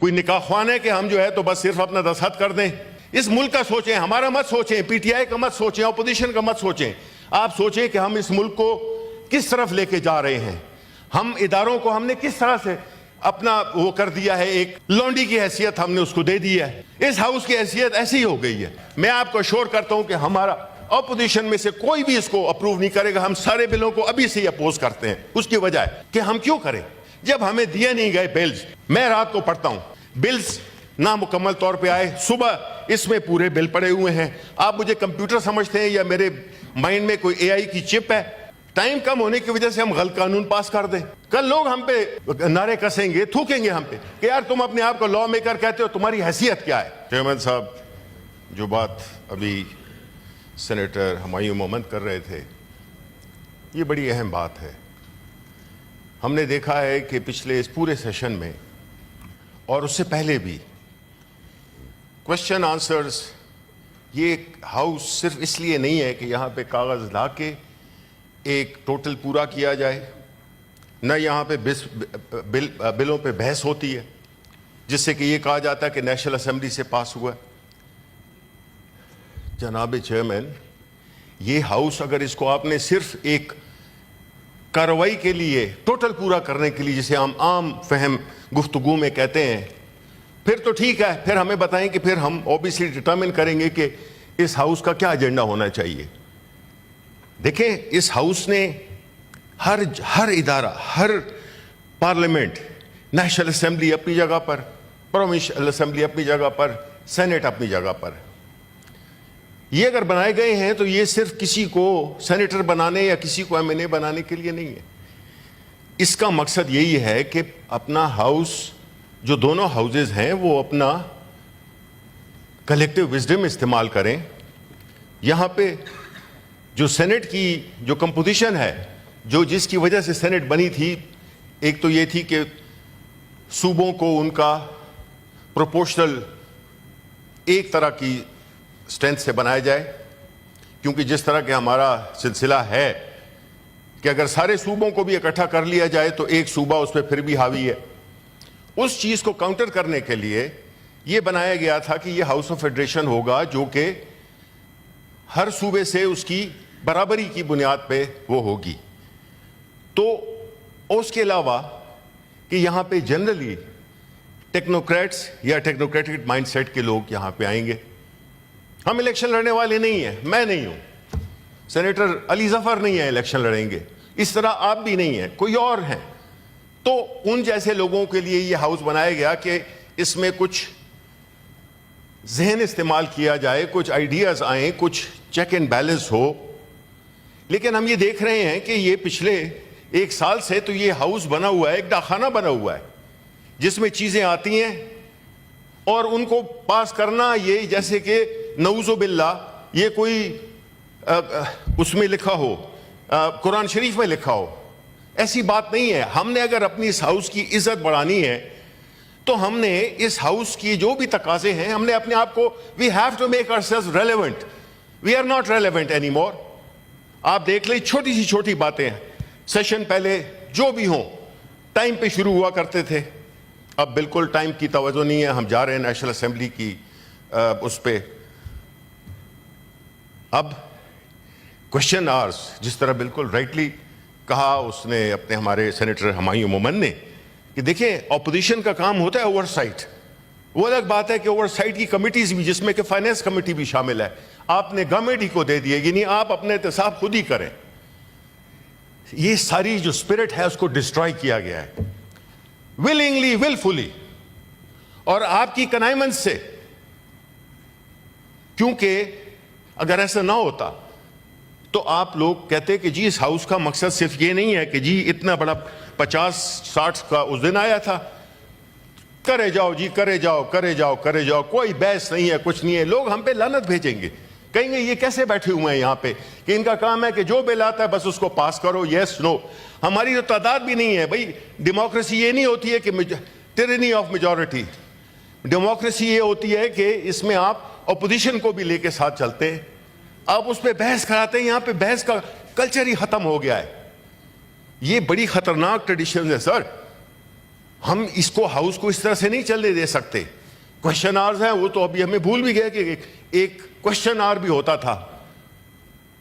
کوئی نکاح خوان ہے کہ ہم جو ہے تو بس صرف اپنا دستخط کر دیں. اس ملک کا سوچیں, ہمارا مت سوچیں, پی ٹی آئی کا مت سوچیں, اپوزیشن کا مت سوچیں. آپ سوچیں کہ ہم اس ملک کو کس طرف لے کے جا رہے ہیں. ہم اداروں کو ہم نے کس طرح سے اپنا وہ کر دیا ہے, ایک لونڈی کی حیثیت ہم نے اس کو دے دی ہے. اس ہاؤس کی حیثیت ایسی ہو گئی ہے. میں آپ کو اشور کرتا ہوں کہ ہمارا اپوزیشن میں سے کوئی بھی اس کو اپروو نہیں کرے گا. ہم سارے بلوں کو ابھی سے ہی اپوز کرتے ہیں. اس کی وجہ ہے کہ ہم کیوں کریں جب ہمیں دیے نہیں گئے بلز. میں رات کو پڑھتا ہوں, بلز نامکمل طور پہ آئے, صبح اس میں پورے بل پڑے ہوئے ہیں. آپ مجھے کمپیوٹر سمجھتے ہیں یا میرے مائنڈ میں کوئی اے آئی کی چپ ہے؟ ٹائم کم ہونے کی وجہ سے ہم غلط قانون پاس کر دیں. کل لوگ ہم پہ نعرے کسیں گے, تھوکیں گے ہم پہ کہ یار تم اپنے آپ کو لا میکر کہتے ہو, تمہاری حیثیت کیا ہے. چیئرمین صاحب, جو بات ابھی سینیٹر ہمایوں مومند کر رہے تھے, یہ بڑی اہم بات ہے. ہم نے دیکھا ہے کہ پچھلے اس پورے سیشن میں اور اس سے پہلے بھی کوشچن آنسرز, یہ ہاؤس صرف اس لیے نہیں ہے کہ یہاں پہ کاغذ لا کے ایک ٹوٹل پورا کیا جائے, نہ یہاں پہ بلوں پہ بحث ہوتی ہے جس سے کہ یہ کہا جاتا ہے کہ نیشنل اسمبلی سے پاس ہوا ہے. جناب چیئرمین, یہ ہاؤس اگر اس کو آپ نے صرف ایک کارروائی کے لیے, ٹوٹل پورا کرنے کے لیے, جسے ہم عام فہم گفتگو میں کہتے ہیں, پھر تو ٹھیک ہے, پھر ہمیں بتائیں کہ پھر ہم اوبیسلی ڈٹرمن کریں گے کہ اس ہاؤس کا کیا ایجنڈا ہونا چاہیے. دیکھیں, اس ہاؤس نے ہر ادارہ, ہر پارلیمنٹ, نیشنل اسمبلی اپنی جگہ پر, پروونشل اسمبلی اپنی جگہ پر, سینٹ اپنی جگہ پر, یہ اگر بنائے گئے ہیں تو یہ صرف کسی کو سینیٹر بنانے یا کسی کو ایم این اے بنانے کے لیے نہیں ہے. اس کا مقصد یہی ہے کہ اپنا ہاؤس, جو دونوں ہاؤسز ہیں, وہ اپنا کلیکٹیو وزڈم استعمال کریں. یہاں پہ جو سینٹ کی جو کمپوزیشن ہے, جو جس کی وجہ سے سینٹ بنی تھی, ایک تو یہ تھی کہ صوبوں کو ان کا پروپورشنل ایک طرح کی اسٹرینتھ سے بنایا جائے, کیونکہ جس طرح کہ ہمارا سلسلہ ہے کہ اگر سارے صوبوں کو بھی اکٹھا کر لیا جائے تو ایک صوبہ اس پہ پھر بھی حاوی ہے. اس چیز کو کاؤنٹر کرنے کے لیے یہ بنایا گیا تھا کہ یہ ہاؤس آف فیڈریشن ہوگا, جو کہ ہر صوبے سے اس کی برابری کی بنیاد پہ وہ ہوگی. تو اس کے علاوہ کہ یہاں پہ جنرلی ٹیکنوکریٹس یا ٹیکنوکریٹک مائنڈ سیٹ کے لوگ یہاں پہ آئیں گے. ہم الیکشن لڑنے والے نہیں ہیں, میں نہیں ہوں, سینیٹر علی ظفر نہیں ہیں الیکشن لڑیں گے, اس طرح آپ بھی نہیں ہیں, کوئی اور ہیں. تو ان جیسے لوگوں کے لیے یہ ہاؤس بنایا گیا کہ اس میں کچھ ذہن استعمال کیا جائے, کچھ آئیڈیاز آئیں, کچھ چیک اینڈ بیلنس ہو. لیکن ہم یہ دیکھ رہے ہیں کہ یہ پچھلے ایک سال سے تو یہ ہاؤس بنا ہوا ہے, ایک ڈاکخانہ بنا ہوا ہے جس میں چیزیں آتی ہیں اور ان کو پاس کرنا یہ جیسے کہ نعوذ باللہ یہ کوئی اس میں لکھا ہو, قرآن شریف میں لکھا ہو. ایسی بات نہیں ہے. ہم نے اگر اپنی اس ہاؤس کی عزت بڑھانی ہے تو ہم نے اس ہاؤس کی جو بھی تقاضے ہیں, ہم نے اپنے آپ کو, we have to make ourselves relevant. We are not relevant any more. آپ دیکھ لیں چھوٹی سی چھوٹی باتیں, سیشن پہلے جو بھی ہوں ٹائم پہ شروع ہوا کرتے تھے, اب بالکل ٹائم کی توجہ نہیں ہے. ہم جا رہے ہیں نیشنل اسمبلی کی اس پہ. اب کوشچن آرز, جس طرح بالکل رائٹلی کہا اس نے اپنے ہمارے سینیٹر ہمایوں مومند نے, کہ دیکھیں اپوزیشن کا کام ہوتا ہے اوور سائٹ. وہ الگ بات ہے کہ اوور سائٹ کی کمیٹیز بھی, جس میں کہ فائنینس کمیٹی بھی شامل ہے, آپ نے گورنمنٹ ہی کو دے دیے, یعنی آپ اپنے احتساب خود ہی کریں. یہ ساری جو اسپرٹ ہے اس کو ڈسٹرائے کیا گیا ہے ولنگلی, ولفلی, اور آپ کی کنائمنس سے. کیونکہ اگر ایسا نہ ہوتا تو آپ لوگ کہتے کہ جی اس ہاؤس کا مقصد صرف یہ نہیں ہے کہ جی اتنا بڑا 50-60 کا اس دن آیا تھا, کرے جاؤ جی, کرے جاؤ, کرے جاؤ, کرے جاؤ, کوئی بحث نہیں ہے, کچھ نہیں ہے. لوگ ہم پہ لعنت بھیجیں گے, کہیں گے یہ کیسے بیٹھے ہوئے ہیں یہاں پہ کہ ان کا کام ہے کہ جو بل آتا ہے بس اس کو پاس کرو, یس نو. ہماری تو تعداد بھی نہیں ہے بھائی. ڈیموکریسی یہ نہیں ہوتی ہے کہ ٹرنی آف میجورٹی. ڈیموکریسی یہ ہوتی ہے کہ اس میں آپ اپوزیشن کو بھی لے کے ساتھ چلتے ہیں, آپ اس پہ بحث کراتے ہیں. یہاں پہ بحث کا کلچر ہی ختم ہو گیا ہے. یہ بڑی خطرناک ٹریڈیشن ہے سر. ہم اس کو ہاؤس کو اس طرح سے نہیں چلنے دے سکتے. کوشچن آرز ہیں, وہ تو ابھی ہمیں بھول بھی گئے کہ ایک کوشچن آر بھی ہوتا تھا.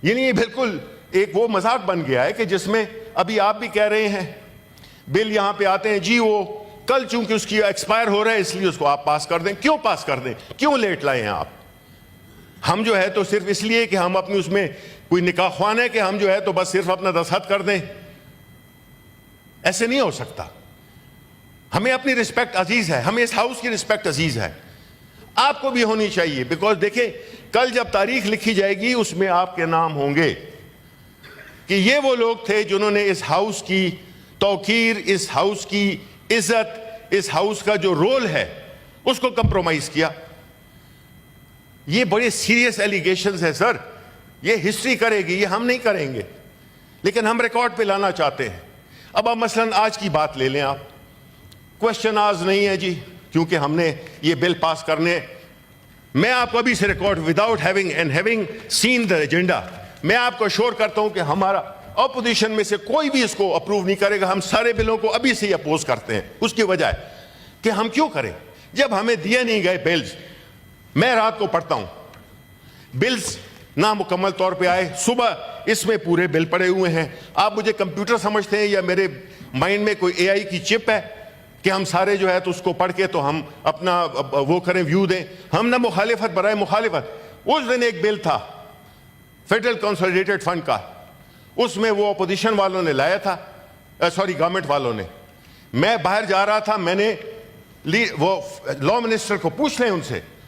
یعنی یہ بالکل ایک وہ مذاق بن گیا ہے کہ جس میں ابھی آپ بھی کہہ رہے ہیں بل یہاں پہ آتے ہیں, جی وہ کل چونکہ اس کی ایکسپائر ہو رہا ہے اس لیے اس کو آپ پاس کر دیں. کیوں پاس کر دیں, کیوں لیٹ لائے ہیں آپ؟ ہم جو ہے تو صرف اس لیے کہ ہم اپنی اس میں کوئی نکاح خوان ہے کہ ہم جو ہے تو بس صرف اپنا دستخط کر دیں. ایسے نہیں ہو سکتا. ہمیں اپنی رسپیکٹ عزیز ہے, ہمیں اس ہاؤس کی رسپیکٹ عزیز ہے, آپ کو بھی ہونی چاہیے. بیکاز دیکھیں کل جب تاریخ لکھی جائے گی اس میں آپ کے نام ہوں گے کہ یہ وہ لوگ تھے جنہوں نے اس ہاؤس کی توقیر, اس ہاؤس کی عزت, اس ہاؤس کا جو رول ہے اس کو کمپرومائز کیا. یہ بڑے سیریس ایلیگیشنز ہیں سر, یہ ہسٹری کرے گی, یہ ہم نہیں کریں گے, لیکن ہم ریکارڈ پہ لانا چاہتے ہیں. اب آپ مثلاً آج کی بات لے لیں, آپ کوشچن آرز نہیں ہے جی کیونکہ ہم نے یہ بل پاس کرنے. میں آپ کو ابھی سے record without having seen the agenda میں آپ کو شور کرتا ہوں کہ ہمارا اپوزیشن میں سے کوئی بھی اس کو اپروو نہیں کرے گا. ہم سارے بلوں کو ابھی سے ہی اپوز کرتے ہیں. اس کی وجہ ہے کہ ہم کیوں کریں جب ہمیں دیے نہیں گئے بلز. میں رات کو پڑھتا ہوں بلز نامکمل طور پہ آئے, صبح اس میں پورے بل پڑے ہوئے ہیں. آپ مجھے کمپیوٹر سمجھتے ہیں یا میرے مائنڈ میں کوئی AI کی چپ ہے کہ ہم سارے جو ہے تو اس کو پڑھ کے تو ہم اپنا وہ کریں, ویو دیں. ہم نہ مخالفت برائے مخالفت. اس دن ایک بل تھا فیڈرل کنسولیڈیٹڈ فنڈ کا, اس میں وہ اپوزیشن والوں نے لایا تھا, گورنمنٹ والوں نے. میں باہر جا رہا تھا, میں نے وہ لا منسٹر کو پوچھ لیں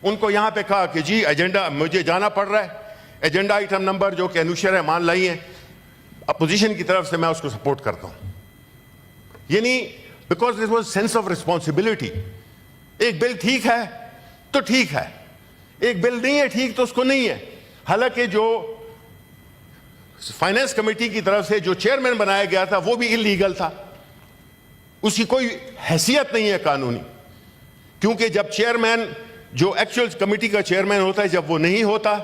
ان کو یہاں پہ کہا کہ جی ایجنڈا مجھے جانا پڑ رہا ہے, ایجنڈا آئٹم نمبر جو کہ انوشا رحمان لائی ہیں اپوزیشن کی طرف سے, میں اس کو سپورٹ کرتا ہوں. یعنی because this was sense of responsibility. ایک بل ٹھیک ہے تو ٹھیک ہے, ایک بل نہیں ہے ٹھیک تو اس کو نہیں ہے. حالانکہ جو فائنینس کمیٹی کی طرف سے جو چیئرمین بنایا گیا تھا وہ بھی انلیگل تھا, اس کی کوئی حیثیت نہیں ہے قانونی. کیونکہ جب چیئرمین جو ایکچوئل کمیٹی کا چیئرمین ہوتا ہے جب وہ نہیں ہوتا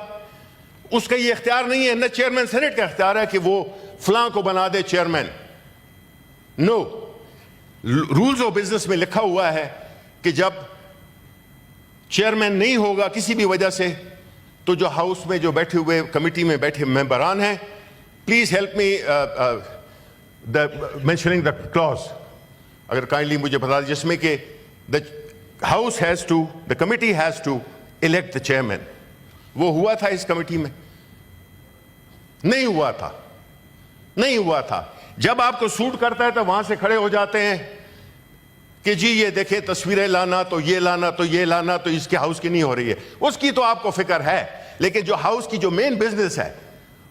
اس کا یہ اختیار نہیں ہے, نہ چیئرمین سینٹ کا اختیار ہے کہ وہ فلاں کو بنا دے chairman. No, rules of business میں لکھا ہوا ہے کہ جب چیئرمین نہیں ہوگا کسی بھی وجہ سے تو جو ہاؤس میں جو بیٹھے ہوئے کمیٹی میں بیٹھے ممبران ہیں, please help me mentioning the clause, اگر کائنڈلی مجھے بتا دیں, جس میں کہ the committee has to elect the chairman. وہ ہوا تھا اس کمیٹی میں؟ نہیں ہوا تھا. جب آپ کو سوٹ کرتا ہے تو وہاں سے کھڑے ہو جاتے ہیں کہ جی یہ دیکھیں تصویریں لانا تو یہ لانا تو یہ لانا تو اس کے ہاؤس کی نہیں ہو رہی ہے. اس کی تو آپ کو فکر ہے, لیکن جو ہاؤس کی جو مین بزنس ہے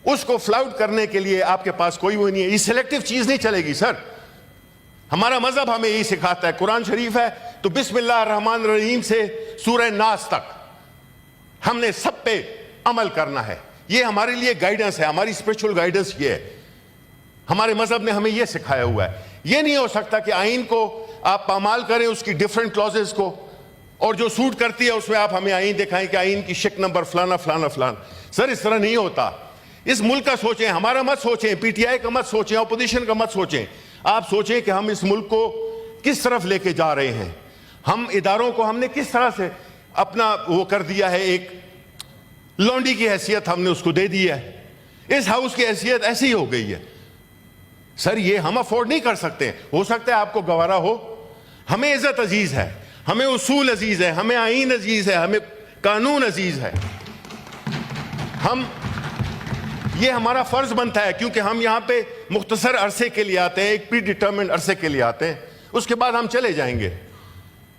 اس کو فلاؤٹ کرنے کے لیے آپ کے پاس کوئی وہ نہیں ہے. یہ سلیکٹو چیز نہیں چلے گی سر. ہمارا مذہب ہمیں یہی سکھاتا ہے. قرآن شریف ہے تو بسم اللہ الرحمن الرحیم سے سورہ ناس تک ہم نے سب پہ عمل کرنا ہے. یہ ہمارے لیے گائیڈنس ہے, ہماری اسپرچل گائیڈنس یہ ہے. ہمارے مذہب نے ہمیں یہ سکھایا ہوا ہے. یہ نہیں ہو سکتا کہ آئین کو آپ پامال کریں اس کی ڈیفرنٹ کلازز کو, اور جو سوٹ کرتی ہے اس میں آپ ہمیں آئین دکھائیں کہ آئین کی شک نمبر فلانا فلانا فلانا. سر اس طرح نہیں ہوتا. اس ملک کا سوچیں, ہمارا مت سوچیں, پی ٹی آئی کا مت سوچیں, اپوزیشن کا مت سوچیں. آپ سوچیں کہ ہم اس ملک کو کس طرف لے کے جا رہے ہیں. ہم اداروں کو ہم نے کس طرح سے اپنا وہ کر دیا ہے, ایک لونڈی کی حیثیت ہم نے اس کو دے دی ہے. اس ہاؤس کی حیثیت ایسی ہی ہو گئی ہے. سر یہ ہم افورڈ نہیں کر سکتے. ہو سکتا ہے آپ کو گوارا ہو. ہمیں عزت عزیز ہے, ہمیں اصول عزیز ہے, ہمیں آئین عزیز ہے, ہمیں قانون عزیز ہے. یہ ہمارا فرض بنتا ہے کیونکہ ہم یہاں پہ مختصر عرصے کے لیے آتے ہیں, ایک پری ڈیٹرمنٹ عرصے کے لیے آتے ہیں, اس کے بعد ہم چلے جائیں گے.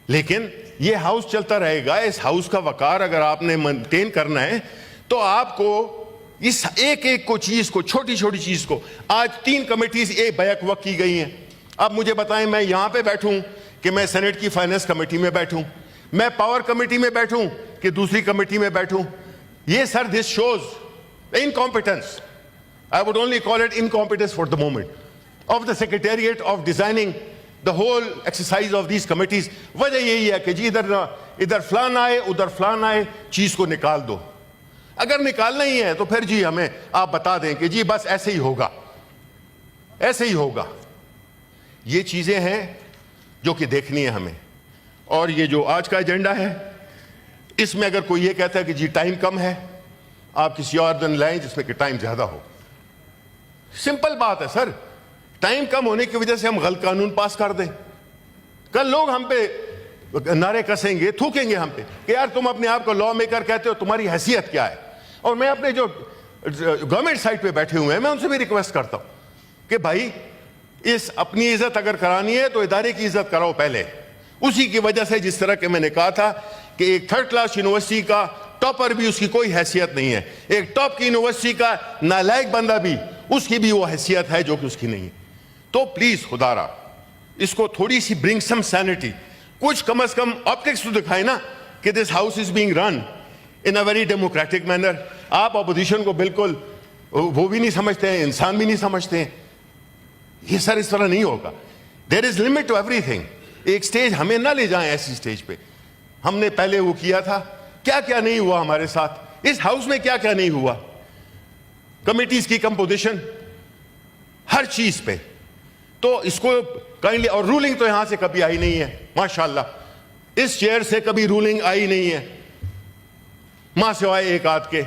لیکن یہ ہاؤس چلتا رہے گا. اس ہاؤس کا وقار اگر آپ نے مینٹین کرنا ہے تو آپ کو اس ایک ایک کو چیز کو, چھوٹی چھوٹی چیز کو, آج 3 کمیٹیز ایک بیک وقت کی گئی ہیں. اب مجھے بتائیں میں یہاں پہ بیٹھوں کہ میں سینٹ کی فائنینس کمیٹی میں بیٹھوں, میں پاور کمیٹی میں بیٹھوں کہ دوسری کمیٹی میں بیٹھوں. یہ sir this shows incompetence. I would only call it incompetence for the moment of the secretariat of designing the whole exercise of these committees. وجہ یہی ہے کہ جی ادھر فلان آئے ادھر فلان آئے, چیز کو نکال دو. اگر نکالنا ہی ہے تو پھر جی ہمیں آپ بتا دیں کہ جی بس ایسے ہی ہوگا, ایسے ہی ہوگا. یہ چیزیں ہیں جو کہ دیکھنی ہے ہمیں. اور یہ جو آج کا ایجنڈا ہے, اس میں اگر کوئی یہ کہتا ہے کہ جی ٹائم کم ہے, آپ کسی اور دن لائیں جس میں کہ ٹائم زیادہ ہو. سمپل بات ہے سر, ٹائم کم ہونے کی وجہ سے ہم غلط قانون پاس کر دیں, کل لوگ ہم پہ نعرے کسیں گے, تھوکیں گے ہم پہ کہ یار تم اپنے آپ کو لا میکر کہتے ہو, تمہاری حیثیت کیا ہے. اور میں اپنے جو گورنمنٹ سائٹ پہ بیٹھے ہوئے ہیں میں ان سے بھی ریکویسٹ کرتا ہوں کہ بھائی اس اپنی عزت اگر کرانی ہے تو ادارے کی عزت کراؤ پہلے. اسی کی وجہ سے جس طرح کہ میں نے کہا تھا کہ ایک تھرڈ کلاس یونیورسٹی کا ٹاپر بھی اس کی کوئی حیثیت نہیں ہے, ایک ٹاپ کی یونیورسٹی کا نالائق بندہ بھی اس کی بھی وہ حیثیت ہے جو کہ اس کی نہیں ہے. تو پلیز خدا را اس کو تھوڑی سی برنگ سم سینٹی, کچھ کم از کم آپٹکس تو دکھائے نا کہ this house is being run in a very democratic manner. آپ اپوزیشن کو بالکل وہ بھی نہیں سمجھتے ہیں, انسان بھی نہیں سمجھتے ہیں. یہ سر اس طرح نہیں ہوگا. دیر از لمٹ ٹو ایوری تھنگ. ایک سٹیج ہمیں نہ لے جائیں ایسی سٹیج پہ. ہم نے پہلے وہ کیا تھا, کیا کیا نہیں ہوا ہمارے ساتھ, اس ہاؤس میں کیا کیا نہیں ہوا, کمیٹیز کی کمپوزیشن, ہر چیز پہ. تو اس کو کائنڈلی, اور رولنگ تو یہاں سے کبھی آئی نہیں ہے ماشاءاللہ, اس چیئر سے کبھی رولنگ آئی نہیں ہے ماں سوائے ایک آدھ کے.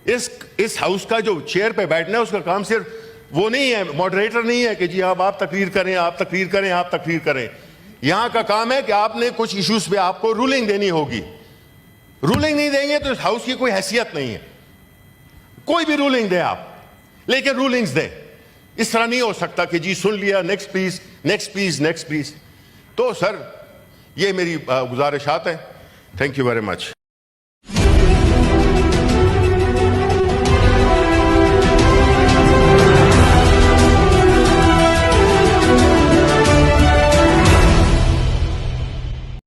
اس ہاؤس کا جو چیئر پہ بیٹھنا ہے اس کا کام صرف وہ نہیں ہے, ماڈریٹر نہیں ہے کہ جی آپ تقریر کریں, آپ تقریر کریں, آپ تقریر کریں. یہاں کا کام ہے کہ آپ نے کچھ ایشوز پہ آپ کو رولنگ دینی ہوگی. رولنگ نہیں دیں گے تو اس ہاؤس کی کوئی حیثیت نہیں ہے. کوئی بھی رولنگ دیں آپ, لیکن رولنگز دیں. اس طرح نہیں ہو سکتا کہ جی سن لیا, next please, next please, next please. تو سر یہ میری گزارشات ہیں. Thank you very much.